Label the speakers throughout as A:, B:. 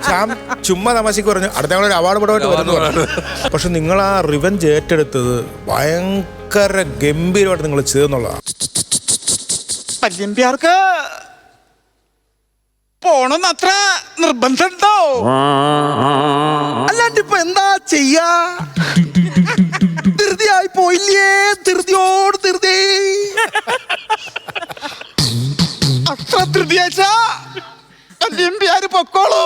A: ശ്യാം ചുമ്മാ തമാശക്ക് പറഞ്ഞു അടുത്ത ഞങ്ങളൊരു അവാർഡ് പടമായിട്ട് വരുന്നു പറഞ്ഞു. പക്ഷെ നിങ്ങൾ ആ റിവഞ്ച് ഏറ്റെടുത്തത് ഭയങ്കര ഗംഭീരമായിട്ട് നിങ്ങൾ ചെയ്തെന്നുള്ളതാണ്.
B: പല്യമ്പ്യാർക്ക് പോണെന്ന് അത്ര നിർബന്ധമുണ്ടോ?
C: അല്ലാണ്ട് ഇപ്പൊ എന്താ ചെയ്യാ? ധൃതിയായി പോയില്ലേ? ധൃതിയോട് ധൃതി.
B: അത്ര ധൃതിയാച്ച പല്യമ്പ്യാര് പൊക്കോളൂ.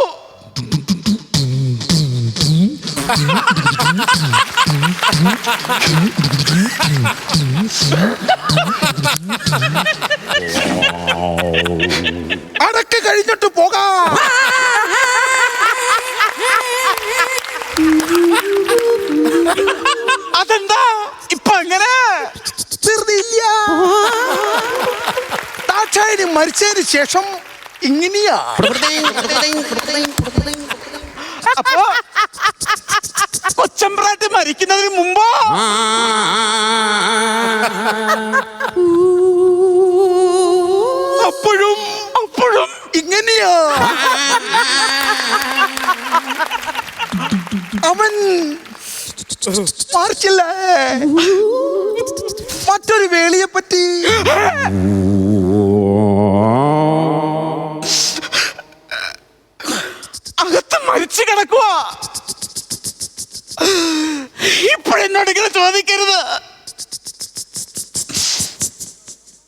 C: അടക്ക് കഴിഞ്ഞിട്ട് പോകാം.
B: അതെന്താ ഇപ്പൊ അങ്ങനെ?
C: ധൃതിയില്ല. ദാക്ഷായണി മരിച്ചതിന് ശേഷം ഇങ്ങനെയാ.
B: അപ്പൊ കൊച്ചമ്പ്രാട്ട് മരിക്കുന്നതിന് മുമ്പോ അപ്പോഴും
C: ഇങ്ങനെയാ. അവൻ മാർച്ചില്ലേ മറ്റൊരു വേളിയെ പറ്റി.
B: അകത്ത് മരിച്ചു കിടക്കുക. ഇപ്പോഴെന്നോടിങ്ങനെ ചോദിക്കരുത്.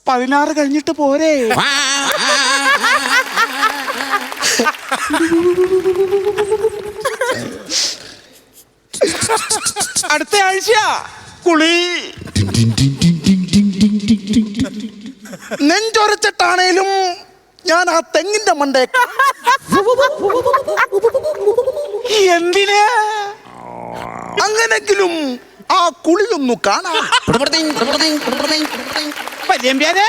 B: 16 കഴിഞ്ഞിട്ട് പോരെ? അടുത്ത ആഴ്ച കുളി.
C: നെഞ്ചൊരച്ചിട്ടാണേലും ഞാൻ ആ തെങ്ങിന്റെ മണ്ടേ.
B: എന്തിന്?
C: അങ്ങനെങ്കിലും ആ കുളിയൊന്നു കാണാം.
B: പല്യമ്പ്യാരെ,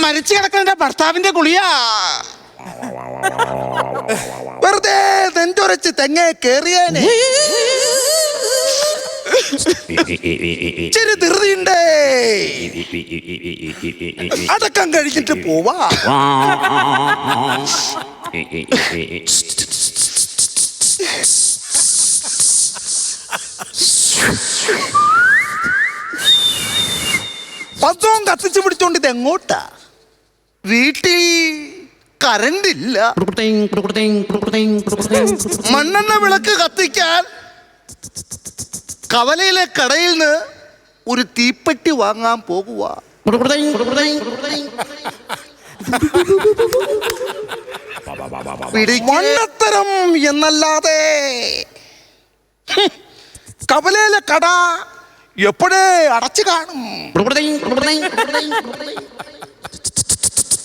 B: മരിച്ചു കിടക്കുന്ന ഭർത്താവിന്റെ കുളിയാ.
C: വെറുതെ നെഞ്ചൊരച്ച് തെങ്ങേ കേറിയേനെ. ഇച്ചിരി ധൃതിയുണ്ടേ. അടക്കം കഴിഞ്ഞിട്ട് പോവാ. പത്രവും കത്തിച്ചു പിടിച്ചോണ്ട് ഇത് എങ്ങോട്ടാ? വീട്ടിൽ കറണ്ട് ഇല്ല. മണ്ണെണ്ണ വിളക്ക് കത്തിക്കാൻ കവലയിലെ കടയിൽ നിന്ന് ഒരു തീപ്പെട്ടി വാങ്ങാൻ പോകുക. മണ്ണത്തരം എന്നല്ലാതെ കവലയിലെ കട എപ്പോഴേ അടച്ചു കാണും.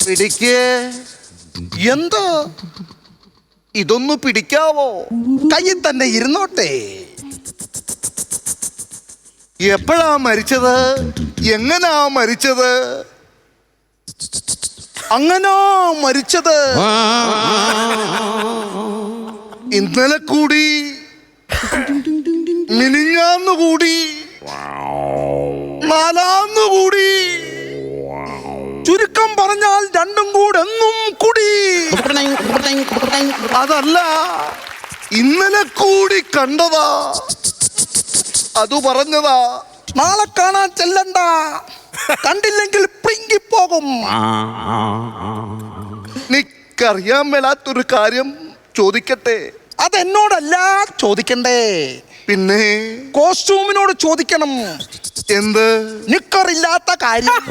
C: പിടിക്ക്. എന്തോ ഇതൊന്നു പിടിക്കാവോ? കയ്യിൽ തന്നെ ഇരുന്നോട്ടെ. എപ്പോഴാ മരിച്ചത്? എങ്ങനാ മരിച്ചത്? അങ്ങനാ മരിച്ചത്. ഇന്നലെ കൂടി മിനിഞ്ഞാന്ന് കൂടി നാലാന്ന് കൂടി. ചുരുക്കം പറഞ്ഞാൽ രണ്ടും കൂടെ എന്നും കൂടി. അതല്ല, ഇന്നലെ കൂടി കണ്ടതാ. അത് പറഞ്ഞതാ. നാളെ കാണാൻ ചെല്ലണ്ട. കണ്ടില്ലെങ്കിൽ പിങ്കിപ്പോകും. നിക്കറിയാൻ മേലാത്തൊരു കാര്യം ചോദിക്കട്ടെ? അതെന്നോടല്ല ചോദിക്കണ്ടേ, പിന്നെ കോസ്റ്റ്യൂമിനോട് ചോദിക്കണം. എന്ത്? നിക്കറില്ലാത്ത കാര്യം.